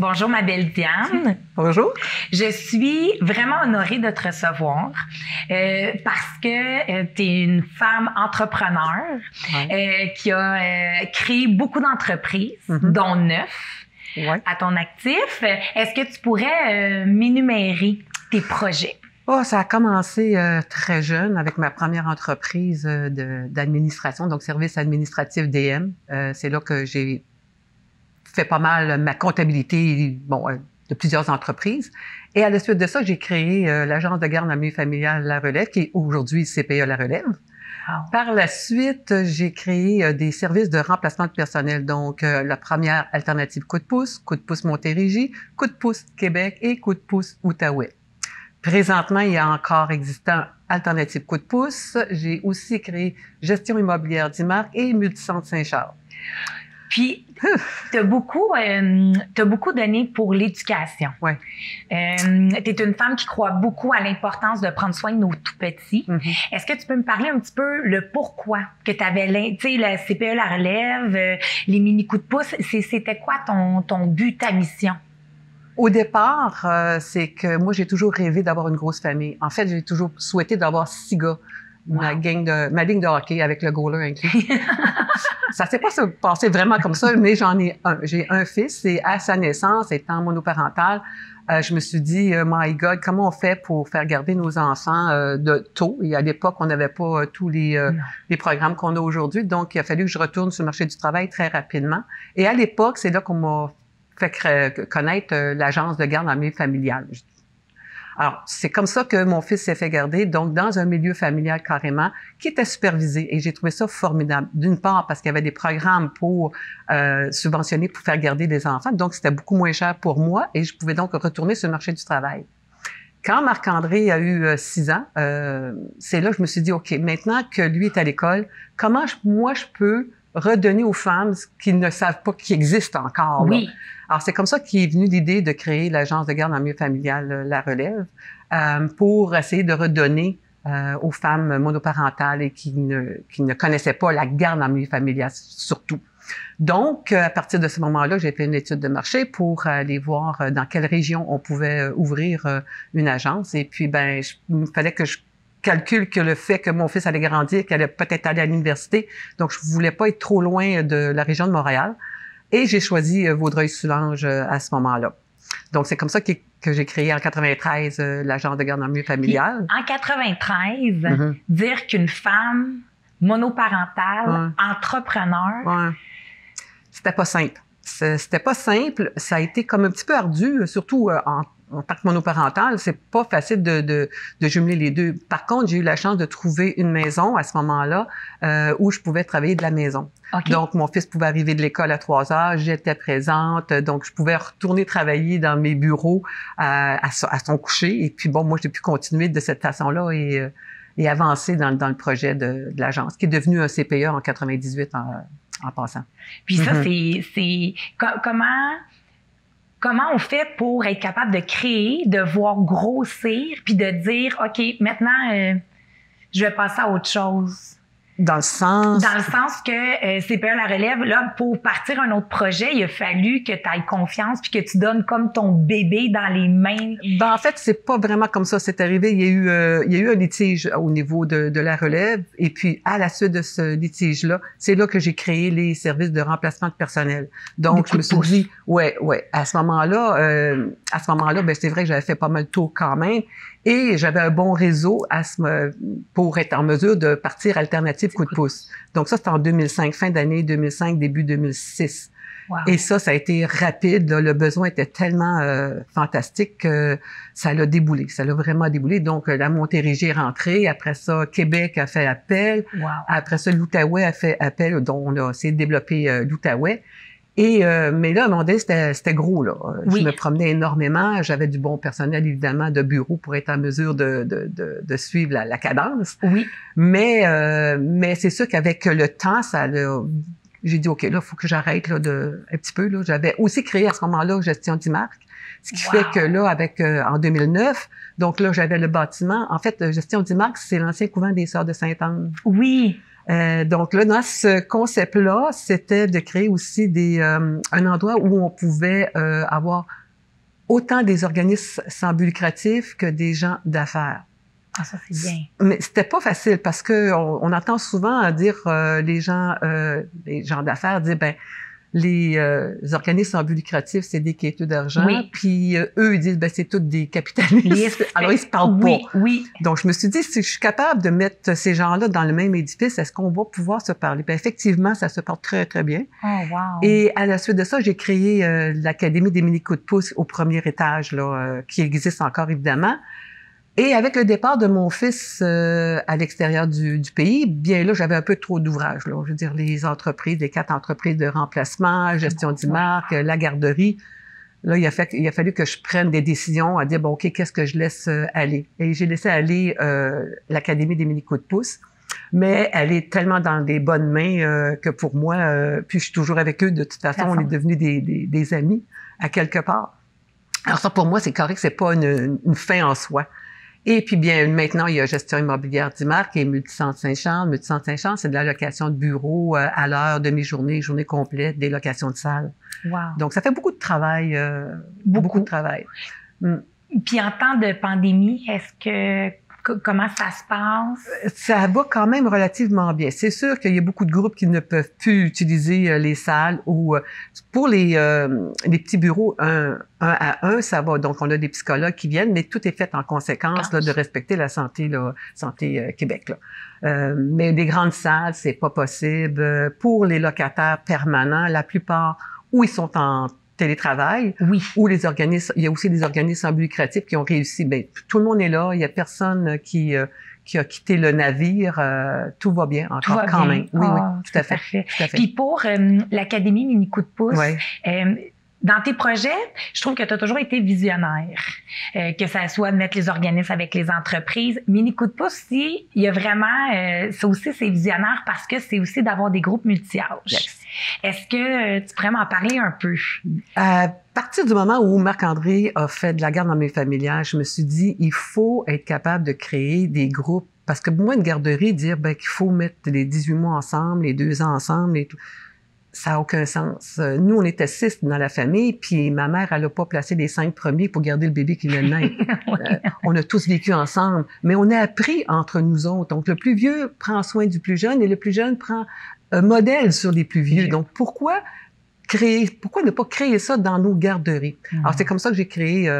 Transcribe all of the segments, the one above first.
Bonjour, ma belle Diane. Bonjour. Je suis vraiment honorée de te recevoir parce que tu es une femme entrepreneur qui a créé beaucoup d'entreprises, dont 9 à ton actif. Est-ce que tu pourrais m'énumérer tes projets? Oh, ça a commencé très jeune avec ma première entreprise d'administration, donc service administratif DM. C'est là que j'ai fait pas mal ma comptabilité de plusieurs entreprises. Et à la suite de ça, j'ai créé l'agence de garde en milieu familial La Relève, qui est aujourd'hui CPE La Relève. Wow. Par la suite, j'ai créé des services de remplacement de personnel. Donc, la première alternative Coup de pouce Montérégie, Coup de pouce Québec et Coup de pouce Outaouais. Présentement, il y a encore existant Alternative Coup de pouce. J'ai aussi créé Gestion immobilière d'Imark et Multicentre Saint-Charles. Puis, t'as beaucoup donné pour l'éducation. Ouais. T'es une femme qui croit beaucoup à l'importance de prendre soin de nos tout-petits. Est-ce que tu peux me parler un petit peu le pourquoi que t'avais, tu sais, la CPE La Relève, les mini coups de pouce, c'était quoi ton but, ta mission? Au départ, c'est que moi, j'ai toujours rêvé d'avoir une grosse famille. En fait, j'ai toujours souhaité d'avoir 6 gars. Wow. Ma ligne de hockey avec le goaler inclus. Ça s'est pas passé vraiment comme ça, mais j'en ai un. J'ai un fils et à sa naissance, étant monoparental, je me suis dit, my God, comment on fait pour faire garder nos enfants de tôt? Et à l'époque, on n'avait pas tous les programmes qu'on a aujourd'hui. Donc, il a fallu que je retourne sur le marché du travail très rapidement. Et à l'époque, c'est là qu'on m'a fait connaître l'agence de garde en milieu familial. Alors, c'est comme ça que mon fils s'est fait garder, donc dans un milieu familial carrément, qui était supervisé. Et j'ai trouvé ça formidable. D'une part, parce qu'il y avait des programmes pour subventionner, pour faire garder des enfants. Donc, c'était beaucoup moins cher pour moi et je pouvais donc retourner sur le marché du travail. Quand Marc-André a eu 6 ans, c'est là que je me suis dit, OK, maintenant que lui est à l'école, comment moi je peux redonner aux femmes ce qu'ils ne savent pas qu'il existe encore. Oui. Là. Alors, c'est comme ça qu'est venue l'idée de créer l'agence de garde en milieu familial La Relève pour essayer de redonner aux femmes monoparentales et qui ne connaissaient pas la garde en milieu familial, surtout. Donc, à partir de ce moment-là, j'ai fait une étude de marché pour aller voir dans quelle région on pouvait ouvrir une agence. Et puis, il fallait que je calcule que le fait que mon fils allait grandir, qu'il allait peut-être aller à l'université. Donc, je voulais pas être trop loin de la région de Montréal. Et j'ai choisi Vaudreuil-Soulanges à ce moment-là. Donc, c'est comme ça que j'ai créé en 93 l'agence de garde en milieu familial. En 93, dire qu'une femme monoparentale, entrepreneur... C'était pas simple. C'était pas simple. Ça a été comme un petit peu ardu, surtout en tant que monoparentale, c'est pas facile de jumeler les deux. Par contre, j'ai eu la chance de trouver une maison à ce moment-là où je pouvais travailler de la maison. Okay. Donc, mon fils pouvait arriver de l'école à 3 heures, j'étais présente, donc je pouvais retourner travailler dans mes bureaux à son coucher. Et puis bon, moi, j'ai pu continuer de cette façon-là et avancer dans le projet de l'agence, qui est devenu un CPE en 98 en passant. Puis ça, c'est comment on fait pour être capable de créer, de voir grossir, puis de dire, OK, maintenant, je vais passer à autre chose? Dans le sens que CPE La Relève, là, pour partir un autre projet, il a fallu que tu aies confiance puis que tu donnes comme ton bébé dans les mains. En fait, c'est pas vraiment comme ça. C'est arrivé, il y a eu un litige au niveau de La Relève. Et puis, à la suite de ce litige-là, c'est là que j'ai créé les services de remplacement de personnel. Donc, je me suis dit, ouais, à ce moment-là, c'est vrai que j'avais fait pas mal de tours quand même. Et j'avais un bon réseau pour être en mesure de partir alternative coup de pouce. Donc ça, c'était en 2005, fin d'année 2005, début 2006. Wow. Et ça a été rapide. Là, le besoin était tellement fantastique que ça l'a déboulé. Ça l'a vraiment déboulé. Donc, la Montérégie est rentrée. Après ça, Québec a fait appel. Wow. Après ça, l'Outaouais a fait appel, dont on a essayé de développer l'Outaouais. Et mais là, à un moment donné, c'était gros, là. Oui. Je me promenais énormément. J'avais du bon personnel, évidemment, de bureau pour être en mesure de suivre la cadence. Oui. Mais c'est sûr qu'avec le temps, j'ai dit, OK, là, il faut que j'arrête là, un petit peu. Là. J'avais aussi créé à ce moment-là Gestion d'Imark. Ce qui fait que là, en 2009, donc là, j'avais le bâtiment. En fait, Gestion d'Imark, c'est l'ancien couvent des Sœurs de Sainte-Anne. Oui. Donc là, dans ce concept-là, c'était de créer aussi un endroit où on pouvait avoir autant des organismes sans but lucratif que des gens d'affaires. Ah, ça, c'est bien. Mais c'était pas facile parce que on entend souvent dire les gens d'affaires dire ben les organismes sans but lucratif, c'est des quêteux d'argent. Oui. Puis eux, ils disent, ben c'est tous des capitalistes. Alors, ils se parlent pas. Oui. Donc, je me suis dit, si je suis capable de mettre ces gens-là dans le même édifice, est-ce qu'on va pouvoir se parler? Ben effectivement, ça se porte très, très bien. Oh, wow. Et à la suite de ça, j'ai créé l'Académie des mini-coups de pouce au premier étage, là, qui existe encore, évidemment. Et avec le départ de mon fils à l'extérieur du pays, bien là, j'avais un peu trop d'ouvrages. Là. Je veux dire, les 4 entreprises de remplacement, gestion d'e-marque, la garderie. Là, il a fallu que je prenne des décisions à dire, bon, OK, qu'est-ce que je laisse aller? Et j'ai laissé aller l'Académie des mini-coups de pouce. Mais elle est tellement dans des bonnes mains que pour moi, puis je suis toujours avec eux. De toute façon, on est devenus des amis à quelque part. Alors ça, pour moi, c'est correct, c'est pas une fin en soi. Et puis bien, maintenant, il y a gestion immobilière d'e-marque et Multicentre Saint-Charles. Multicentre Saint-Charles, c'est de la location de bureaux à l'heure, demi-journée, journée complète, des locations de salles. Wow. Donc, ça fait beaucoup de travail. Beaucoup de travail. Puis en temps de pandémie, comment ça se passe? Ça va quand même relativement bien. C'est sûr qu'il y a beaucoup de groupes qui ne peuvent plus utiliser les salles ou pour les petits bureaux un à un, ça va. Donc, on a des psychologues qui viennent, mais tout est fait en conséquence là, de respecter la santé Québec. Là. Mais des grandes salles, c'est pas possible. Pour les locataires permanents, la plupart, où ils sont en télétravail, ou les organismes, il y a aussi des organismes sans but lucratif qui ont réussi. Ben, tout le monde est là, il y a personne qui a quitté le navire, tout va bien encore quand même. Oui, tout à fait. Tout à fait. Puis pour l'Académie Mini Coup de pouce, dans tes projets, je trouve que tu as toujours été visionnaire, que ça soit de mettre les organismes avec les entreprises. Mini Coup de pouce, il y a vraiment, ça aussi c'est visionnaire parce que c'est aussi d'avoir des groupes multi-âges. Yes. Est-ce que tu pourrais m'en parler un peu? À partir du moment où Marc-André a fait de la garde dans mes familiales, je me suis dit, il faut être capable de créer des groupes. Parce que moi, une garderie, dire qu'il faut mettre les 18 mois ensemble, les 2 ans ensemble et tout, ça n'a aucun sens. Nous, on était 6 dans la famille, puis ma mère, elle n'a pas placé les 5 premiers pour garder le bébé qui vient de naître. On a tous vécu ensemble, mais on a appris entre nous autres. Donc, le plus vieux prend soin du plus jeune et le plus jeune prend un modèle sur les plus vieux. Donc, pourquoi ne pas créer ça dans nos garderies? Alors, c'est comme ça que j'ai créé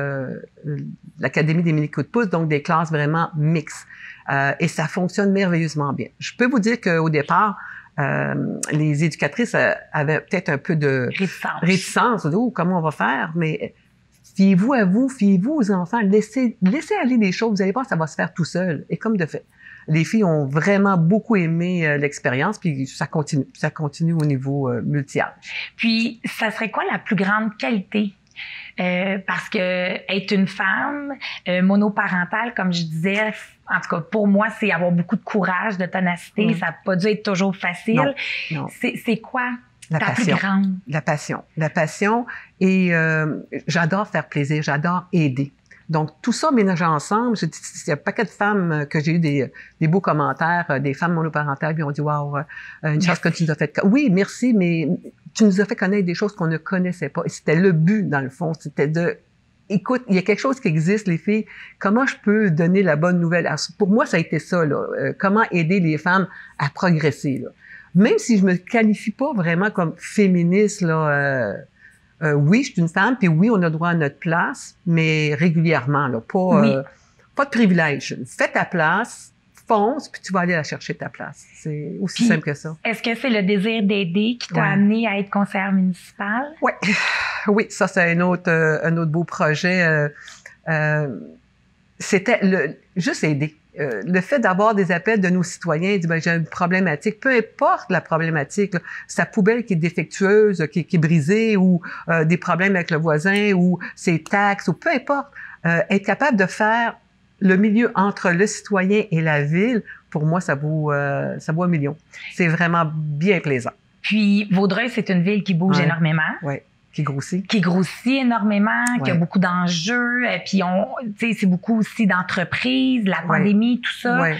l'Académie des mini-coups de pouce, donc des classes vraiment mixtes. Et ça fonctionne merveilleusement bien. Je peux vous dire qu'au départ, les éducatrices avaient peut-être un peu de réticence. Comment on va faire? Mais fiez-vous à vous, fiez-vous aux enfants, laissez aller des choses. Vous allez voir, ça va se faire tout seul. Et comme de fait. Les filles ont vraiment beaucoup aimé l'expérience, puis ça continue au niveau multi-âge. Puis, ça serait quoi la plus grande qualité? Parce que être une femme monoparentale, comme je disais, en tout cas pour moi, c'est avoir beaucoup de courage, de ténacité. Ça n'a pas dû être toujours facile. Non. C'est quoi la ta passion. Plus grande? La passion. Et j'adore faire plaisir, j'adore aider. Donc, tout ça mélangé ensemble, il y a un paquet de femmes que j'ai eu des beaux commentaires, des femmes monoparentales qui ont dit « Wow, une chance que tu nous as fait... » Oui, merci, mais tu nous as fait connaître des choses qu'on ne connaissait pas. Et c'était le but, dans le fond, c'était de... Écoute, il y a quelque chose qui existe, les filles. Comment je peux donner la bonne nouvelle? Alors, pour moi, ça a été ça, là. Comment aider les femmes à progresser, là. Même si je me qualifie pas vraiment comme féministe, là... oui, je suis une femme, puis oui, on a droit à notre place, mais régulièrement, là, pas de privilège. Fais ta place, fonce, puis tu vas aller la chercher ta place. C'est aussi simple que ça. Est-ce que c'est le désir d'aider qui t'a amené à être conseillère municipale? Oui, ça c'est un autre beau projet. C'était juste aider. Le fait d'avoir des appels de nos citoyens, dire j'ai une problématique, peu importe la problématique, là, sa poubelle qui est défectueuse, qui est brisée, ou des problèmes avec le voisin, ou ses taxes, ou peu importe, être capable de faire le milieu entre le citoyen et la ville, pour moi, ça vaut 1 million. C'est vraiment bien plaisant. Puis Vaudreuil, c'est une ville qui bouge énormément. Oui. Qui grossit énormément, qui a Ouais. beaucoup d'enjeux. Puis tu sais, c'est beaucoup aussi d'entreprises, la Ouais. pandémie, tout ça. Ouais.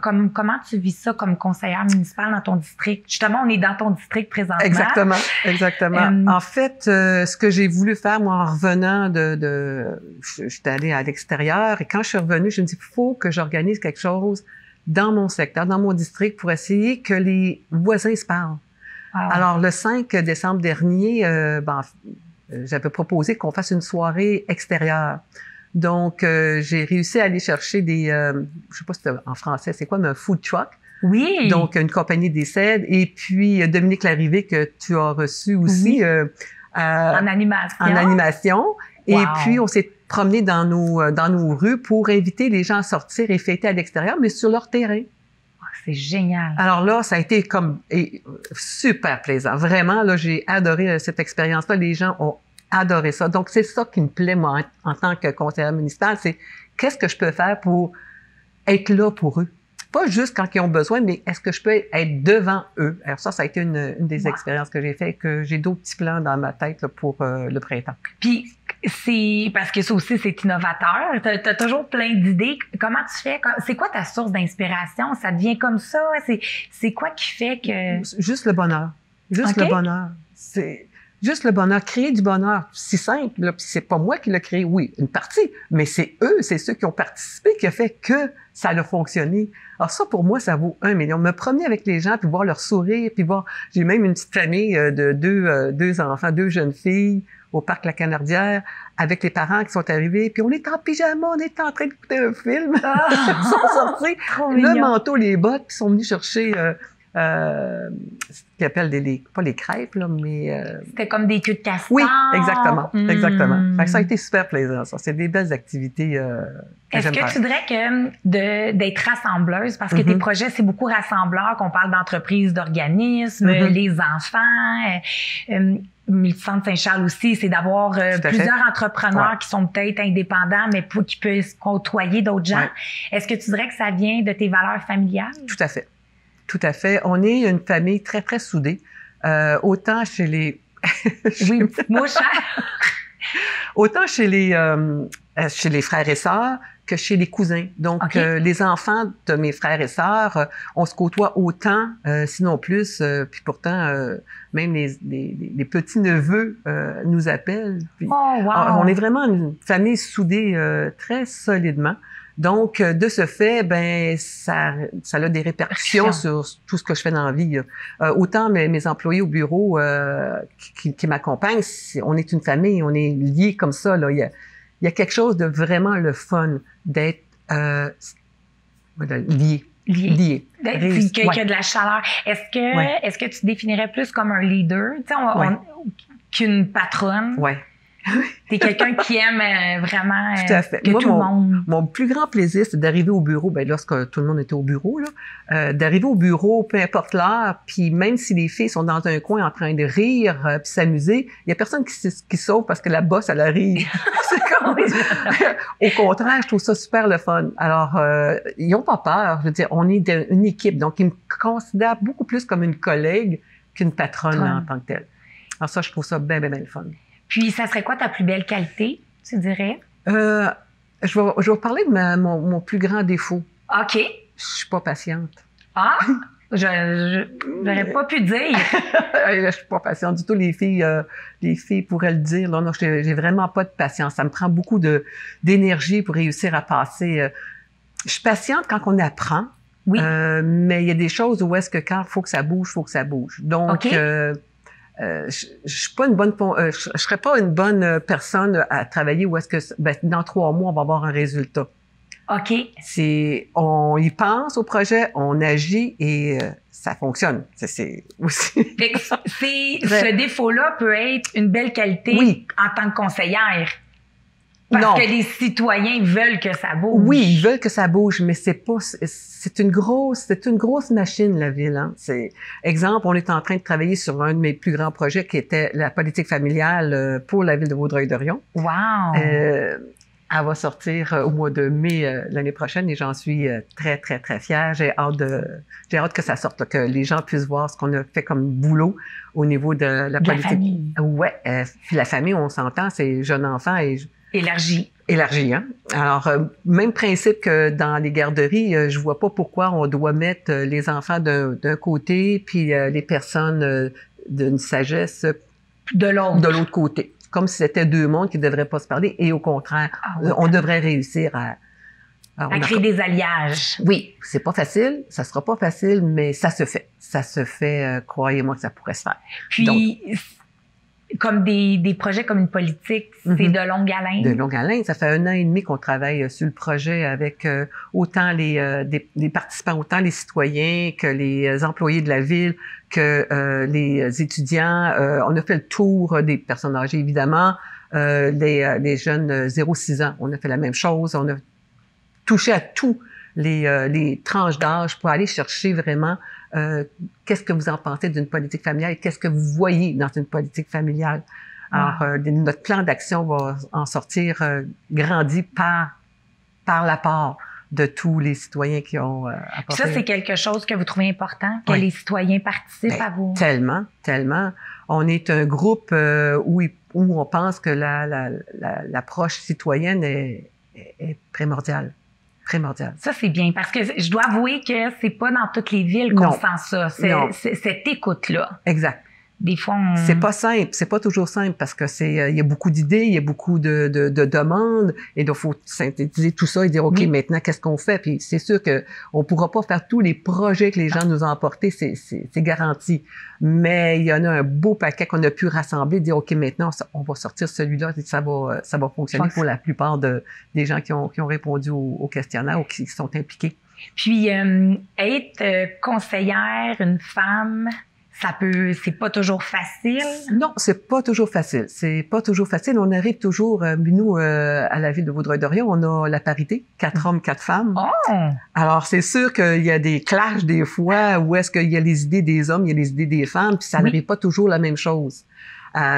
Comment tu vis ça comme conseillère municipale dans ton district? Justement, on est dans ton district présentement. Exactement, exactement. En fait, ce que j'ai voulu faire, moi, en revenant j'étais allée à l'extérieur et quand je suis revenue, je me dis, faut que j'organise quelque chose dans mon secteur, dans mon district pour essayer que les voisins se parlent. Wow. Alors, le 5 décembre dernier, j'avais proposé qu'on fasse une soirée extérieure. Donc, j'ai réussi à aller chercher je sais pas si c'est en français, c'est quoi, mais un food truck. Oui. Donc, une compagnie d'essai. Et puis, Dominique Larrivé, que tu as reçu aussi. Oui. En animation. En animation. Et Wow. puis, on s'est promené dans nos rues pour inviter les gens à sortir et fêter à l'extérieur, mais sur leur terrain. C'est génial. Alors là, ça a été super plaisant. Vraiment, là, j'ai adoré cette expérience-là. Les gens ont adoré ça. Donc, c'est ça qui me plaît, moi, en tant que conseillère municipale, c'est qu'est-ce que je peux faire pour être là pour eux? Pas juste quand ils ont besoin, mais est-ce que je peux être devant eux? Alors ça a été une des expériences que j'ai fait, que j'ai d'autres petits plans dans ma tête là, pour le printemps. Puis, c'est parce que ça aussi, c'est innovateur. T'as toujours plein d'idées. Comment tu fais? C'est quoi ta source d'inspiration? Ça devient comme ça? C'est quoi qui fait que... Juste le bonheur. Juste OK. le bonheur. C'est juste le bonheur. Créer du bonheur. Si simple, là. Puis c'est pas moi qui l'ai créé. Oui, une partie. Mais c'est eux, c'est ceux qui ont participé qui a fait que ça a fonctionné. Alors ça, pour moi, ça vaut 1 million. Me promener avec les gens, puis voir leur sourire, puis voir... J'ai même une petite famille de deux enfants, 2 jeunes filles au parc La Canardière, avec les parents qui sont arrivés, puis on est en pyjama, on est en train d'écouter un film. Ils sont sortis, Trop le mignon. manteau, les bottes, puis ils sont venus chercher ce qu'ils appellent pas les crêpes, là, mais... C'était comme des queues de castor. Oui, exactement, exactement. Mm. Fait que ça a été super plaisant, ça. C'est des belles activités que Est-ce j'aime que faire. tu dirais que d'être rassembleuse, parce que tes projets, c'est beaucoup rassembleurs, qu'on parle d'entreprises, d'organismes, les enfants, Multicentre Saint-Charles aussi, c'est d'avoir plusieurs entrepreneurs qui sont peut-être indépendants, mais qui peuvent côtoyer d'autres gens. Ouais. Est-ce que tu dirais que ça vient de tes valeurs familiales? Tout à fait. Tout à fait. On est une famille très, très soudée. Autant chez les... Oui, une petite mouche, hein? Autant chez les frères et sœurs que chez les cousins. Donc, OK. Les enfants de mes frères et sœurs, on se côtoie autant, sinon plus. Puis pourtant, même les petits-neveux nous appellent. Puis, Oh, wow! on est vraiment une famille soudée très solidement. Donc, de ce fait, ben ça a des répercussions sur tout ce que je fais dans la vie. Autant mes employés au bureau qui m'accompagnent, on est une famille, on est liés comme ça. Là. Il y a quelque chose de vraiment le fun d'être lié. Qu'il y a de la chaleur. Est-ce que tu te définirais plus comme un leader, tu sais, qu'une patronne? Ouais. T'es quelqu'un qui aime vraiment tout à fait. que Moi, tout le monde. Mon plus grand plaisir, c'est d'arriver au bureau, ben lorsque tout le monde était au bureau, là, d'arriver au bureau, peu importe l'heure, puis même si les filles sont dans un coin en train de rire puis s'amuser, il y a personne qui sauve parce que la bosse, elle arrive. C'est comme... Au contraire, je trouve ça super le fun. Alors, ils n'ont pas peur. Je veux dire, on est une équipe, donc ils me considèrent beaucoup plus comme une collègue qu'une patronne là, en tant que telle. Alors ça, je trouve ça bien, bien, bien le fun. Puis, ça serait quoi ta plus belle qualité, tu dirais? Je vais vous parler de mon plus grand défaut. OK. Je suis pas patiente. Ah! J'aurais pas pu dire. Je suis pas patiente du tout. Les filles pourraient le dire. Là, non, j'ai vraiment pas de patience. Ça me prend beaucoup d'énergie pour réussir à passer. Je suis patiente quand on apprend. Oui. Mais il y a des choses où est-ce que quand il faut que ça bouge, Donc, OK. je suis pas une bonne, je serais pas une bonne personne à travailler où est-ce que, dans 3 mois, on va avoir un résultat. OK. On y pense au projet, on agit et ça fonctionne. C'est aussi. Fait que ce défaut-là peut être une belle qualité en tant que conseillère. Parce que les citoyens veulent que ça bouge. Oui, ils veulent que ça bouge, mais c'est une grosse machine, la ville, hein. Exemple, on est en train de travailler sur un de mes plus grands projets qui était la politique familiale pour la ville de Vaudreuil-Dorion. Wow! Elle va sortir au mois de mai l'année prochaine et j'en suis très, très, très fière. J'ai hâte que ça sorte, là, que les gens puissent voir ce qu'on a fait comme boulot au niveau de la politique. La famille. Ouais, puis la famille, on s'entend, c'est jeune enfant et Élargi. élargi, hein. Alors, même principe que dans les garderies, je vois pas pourquoi on doit mettre les enfants d'un côté puis les personnes d'une sagesse de l'autre côté. Comme si c'était deux mondes qui ne devraient pas se parler et au contraire, on devrait réussir à créer des alliages. Oui, c'est pas facile, ça sera pas facile, mais ça se fait. Ça se fait, croyez-moi que ça pourrait se faire. Puis, donc, comme des projets comme une politique, c'est de longue haleine? De longue haleine. Ça fait 1 an et demi qu'on travaille sur le projet avec autant les participants, autant les citoyens que les employés de la ville, que les étudiants. On a fait le tour des personnes âgées, évidemment, les jeunes 0-6 ans. On a fait la même chose. On a touché à tous les tranches d'âge pour aller chercher vraiment qu'est-ce que vous en pensez d'une politique familiale et qu'est-ce que vous voyez dans une politique familiale. Alors, notre plan d'action va en sortir grandi par l'apport de tous les citoyens qui ont apporté. Ça, c'est quelque chose que vous trouvez important, que les citoyens participent à vous? Tellement, tellement. On est un groupe où on pense que l'approche citoyenne est primordiale. Ça, c'est bien, parce que je dois avouer que c'est pas dans toutes les villes qu'on sent ça, cette écoute-là. Exact. Des fois, c'est pas simple, c'est pas toujours simple parce que il y a beaucoup d'idées, il y a beaucoup de demandes et donc faut synthétiser tout ça et dire OK, maintenant qu'est-ce qu'on fait? Puis c'est sûr que on pourra pas faire tous les projets que les gens nous ont apportés, c'est garanti. Mais il y en a un beau paquet qu'on a pu rassembler, dire OK, maintenant on va sortir celui-là et ça va fonctionner pour la plupart des gens qui ont répondu au questionnaire ou qui sont impliqués. Puis être conseillère, une femme, c'est pas toujours facile. Non, c'est pas toujours facile. C'est pas toujours facile. On arrive toujours, nous, à la ville de Vaudreuil-Dorion, on a la parité, 4 hommes, 4 femmes. Oh! Alors, c'est sûr qu'il y a des clashs des fois où est-ce qu'il y a les idées des hommes, il y a les idées des femmes, puis ça n'arrive pas toujours la même chose.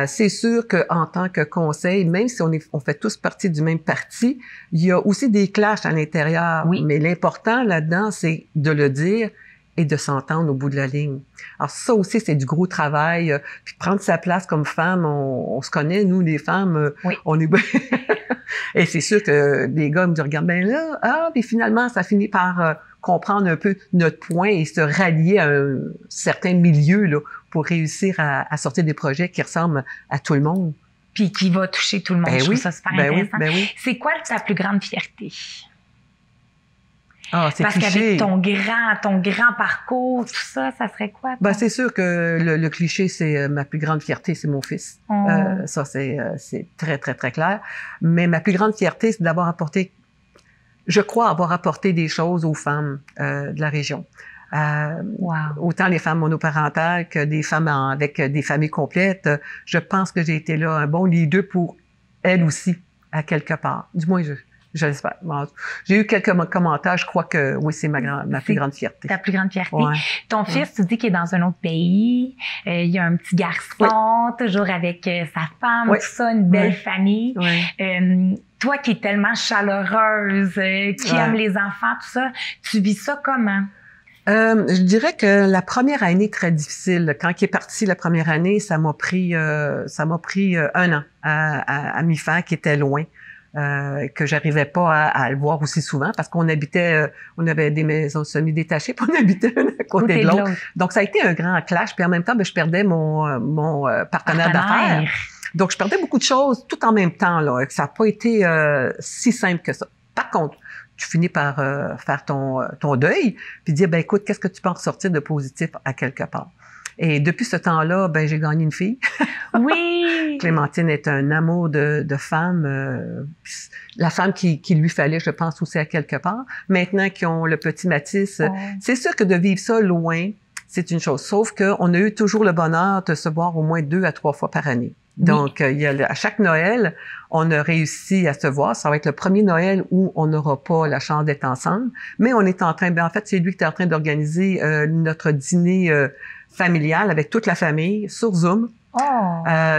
C'est sûr qu'en tant que conseil, même si on fait tous partie du même parti, il y a aussi des clashs à l'intérieur. Oui. Mais l'important là-dedans, c'est de le dire et de s'entendre au bout de la ligne. Alors ça aussi, c'est du gros travail. Puis prendre sa place comme femme, on se connaît, nous, les femmes, on est... Et c'est sûr que les gars me disent, regarde, ben là, puis finalement, ça finit par comprendre un peu notre point et se rallier à un certain milieu là, pour réussir à sortir des projets qui ressemblent à tout le monde. Puis qui va toucher tout le monde. Je trouve ça super intéressant. Oui. C'est quoi ta plus grande fierté? Parce qu'avec ton grand parcours, tout ça, ça serait quoi? C'est sûr que le cliché, c'est ma plus grande fierté, c'est mon fils. Ça, c'est très, très, très clair. Mais ma plus grande fierté, c'est d'avoir apporté, je crois avoir apporté des choses aux femmes de la région. Autant les femmes monoparentales que des femmes avec des familles complètes. Je pense que j'ai été là un bon leader pour elles aussi, à quelque part. Du moins, je l'espère. J'ai eu quelques commentaires. Je crois que oui, c'est ma plus grande fierté. Ta plus grande fierté. Ouais. Ton fils, tu dis qu'il est dans un autre pays. Il y a un petit garçon, toujours avec sa femme, tout ça, une belle famille. Toi qui es tellement chaleureuse, qui aime les enfants, tout ça, tu vis ça comment? Je dirais que la première année très difficile. Quand il est parti la première année, ça m'a pris 1 an à m'y faire, qui était loin. Que j'arrivais pas à le voir aussi souvent parce qu'on habitait, on avait des maisons semi-détachées puis on habitait l'un à côté de l'autre. Donc, ça a été un grand clash. Puis en même temps, je perdais mon partenaire d'affaires. Donc, je perdais beaucoup de choses tout en même temps. Là. Ça n'a pas été si simple que ça. Par contre, tu finis par faire ton deuil puis dire, écoute, qu'est-ce que tu peux en ressortir de positif à quelque part? Et depuis ce temps-là, j'ai gagné une fille. Oui! Clémentine est un amour de femme. La femme qui lui fallait, je pense, aussi à quelque part. Maintenant qu'ils ont le petit Mathis, c'est sûr que de vivre ça loin, c'est une chose. Sauf qu'on a eu toujours le bonheur de se voir au moins 2 à 3 fois par année. Donc, à chaque Noël, on a réussi à se voir. Ça va être le premier Noël où on n'aura pas la chance d'être ensemble. Mais on est en train, en fait, c'est lui qui est en train d'organiser notre dîner familial avec toute la famille sur Zoom.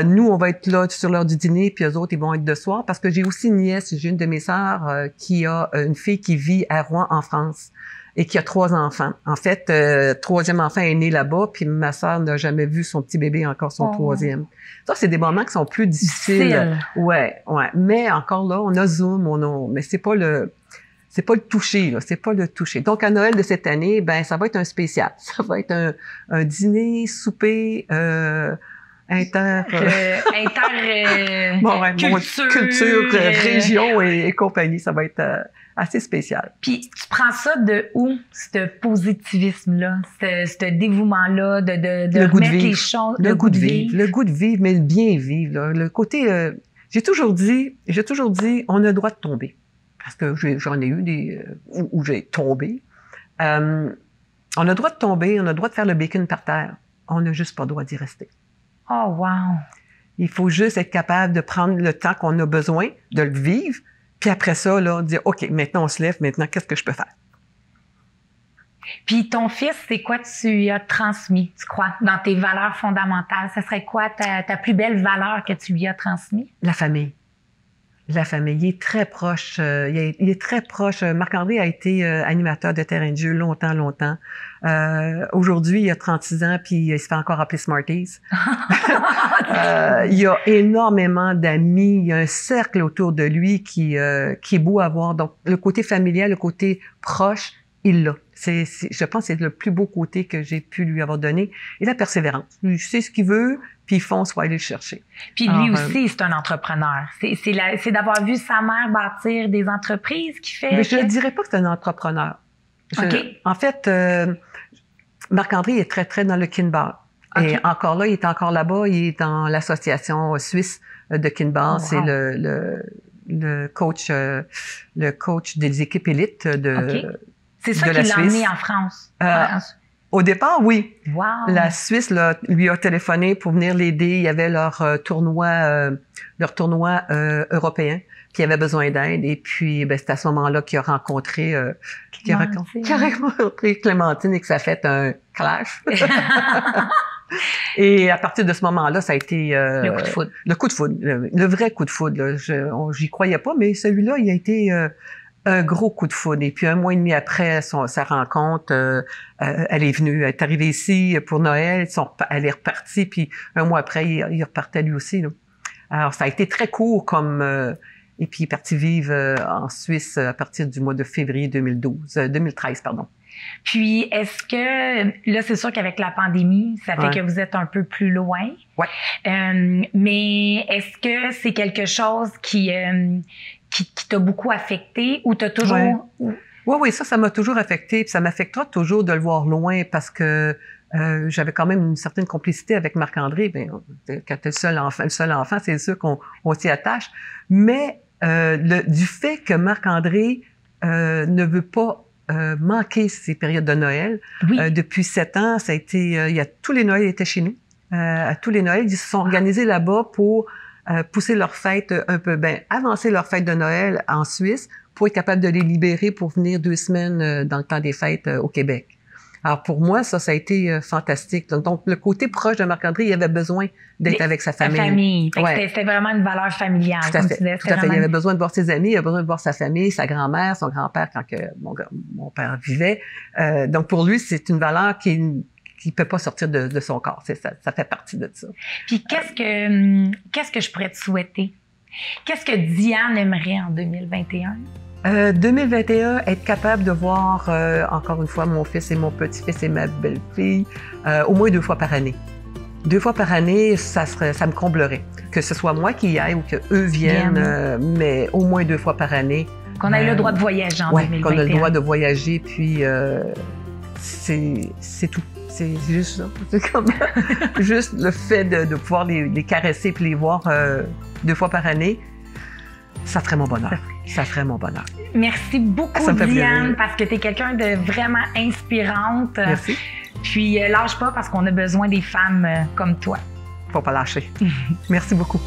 Nous, on va être là sur l'heure du dîner, puis eux autres, ils vont être de soir, parce que j'ai aussi une nièce, j'ai une de mes sœurs qui a une fille qui vit à Rouen, en France, et qui a 3 enfants. En fait, 3e enfant est né là-bas, puis ma sœur n'a jamais vu son petit bébé, encore son 3e. Ça, c'est des moments qui sont plus difficiles. Ouais. Mais encore là, on a Zoom, mais c'est pas le toucher, là. C'est pas le toucher. Donc, à Noël de cette année, ben, ça va être un spécial. Ça va être un dîner, souper, culture, région et compagnie. Ça va être assez spécial. Puis, tu prends ça de où, ce positivisme-là, ce dévouement-là, de remettre les choses, le goût de vivre. Le goût de vivre, mais bien vivre, là. Le côté, j'ai toujours dit, on a le droit de tomber. Parce que j'en ai eu où j'ai tombé. On a le droit de tomber, on a le droit de faire le bacon par terre. On n'a juste pas le droit d'y rester. Oh, wow! Il faut juste être capable de prendre le temps qu'on a besoin, de le vivre, puis après ça, là, dire, OK, maintenant on se lève, maintenant, qu'est-ce que je peux faire? Puis ton fils, c'est quoi tu lui as transmis, tu crois, dans tes valeurs fondamentales? Ça serait quoi ta plus belle valeur que tu lui as transmise? La famille. La famille. Il est très proche. Il est très proche. Marc-André a été animateur de terrain de jeu longtemps. Aujourd'hui, il a 36 ans, puis il se fait encore appeler Smarties. Il a énormément d'amis. Il y a un cercle autour de lui qui est beau à voir. Donc, le côté familial, le côté proche, il l'a. Je pense que c'est le plus beau côté que j'ai pu lui avoir donné. Et la persévérance. Il sait ce qu'il veut, puis il fonce pour aller le chercher. Puis lui aussi, c'est un entrepreneur. C'est d'avoir vu sa mère bâtir des entreprises qui fait... Mais je ne dirais pas que c'est un entrepreneur. En fait, Marc-André est très dans le kinball. Et encore là, il est encore là-bas. Il est dans l'association suisse de kinball. C'est le coach des équipes élites de... C'est ça qui l'a emmené en France. Au départ, oui. Wow. La Suisse lui a téléphoné pour venir l'aider. Il y avait leur tournoi européen qui avait besoin d'aide. Et puis, ben, c'est à ce moment-là qu'il a rencontré Clémentine et que ça a fait un clash. Et à partir de ce moment-là, ça a été le coup de foudre. Le coup de foudre, le vrai coup de foudre. J'y croyais pas, mais celui-là, il a été un gros coup de foudre. Et puis 1 mois et demi après sa rencontre, elle est venue, elle est arrivée ici pour Noël, elle est repartie, puis 1 mois après, il repartait lui aussi, là. Alors, ça a été très court et puis il est parti vivre en Suisse à partir du mois de février 2013, pardon. Puis, est-ce que, là, c'est sûr qu'avec la pandémie, ça fait que vous êtes un peu plus loin. Ouais. Mais est-ce que c'est quelque chose qui t'a beaucoup affecté ou t'as toujours... Oui, ça m'a toujours affecté. Puis ça m'affectera toujours de le voir loin parce que j'avais quand même une certaine complicité avec Marc-André. Ben, quand t'es le seul enfant, c'est sûr qu'on s'y attache. Mais du fait que Marc-André ne veut pas manquer ces périodes de Noël, depuis 7 ans, ça a été... tous les Noëls étaient chez nous. À tous les Noëls, ils se sont organisés là-bas pour pousser leur fête un peu, avancer leur fête de Noël en Suisse pour être capable de les libérer pour venir 2 semaines dans le temps des fêtes au Québec. Alors pour moi, ça a été fantastique. Donc le côté proche de Marc-André, il avait besoin d'être avec sa famille. C'était vraiment une valeur familiale. Tout à fait. Tout à fait. Il avait besoin de voir ses amis, il avait besoin de voir sa famille, sa grand-mère, son grand-père quand mon père vivait. Donc pour lui, c'est une valeur qui peut pas sortir de son corps. Ça fait partie de ça. Puis qu'est-ce que je pourrais te souhaiter? Qu'est-ce que Diane aimerait en 2021? 2021, être capable de voir, encore une fois, mon fils et mon petit-fils et ma belle-fille, au moins 2 fois par année. 2 fois par année, ça me comblerait. Que ce soit moi qui y aille ou qu'eux viennent, mais au moins 2 fois par année. Qu'on ait le droit de voyager en 2021. Qu'on ait le droit de voyager, puis c'est tout. C'est juste ça. C'est comme juste le fait de pouvoir les caresser puis les voir 2 fois par année, ça ferait mon bonheur. Ça ferait mon bonheur. Merci beaucoup, Diane, parce que tu es quelqu'un de vraiment inspirante. Merci. Puis lâche pas parce qu'on a besoin des femmes comme toi. Faut pas lâcher. Merci beaucoup.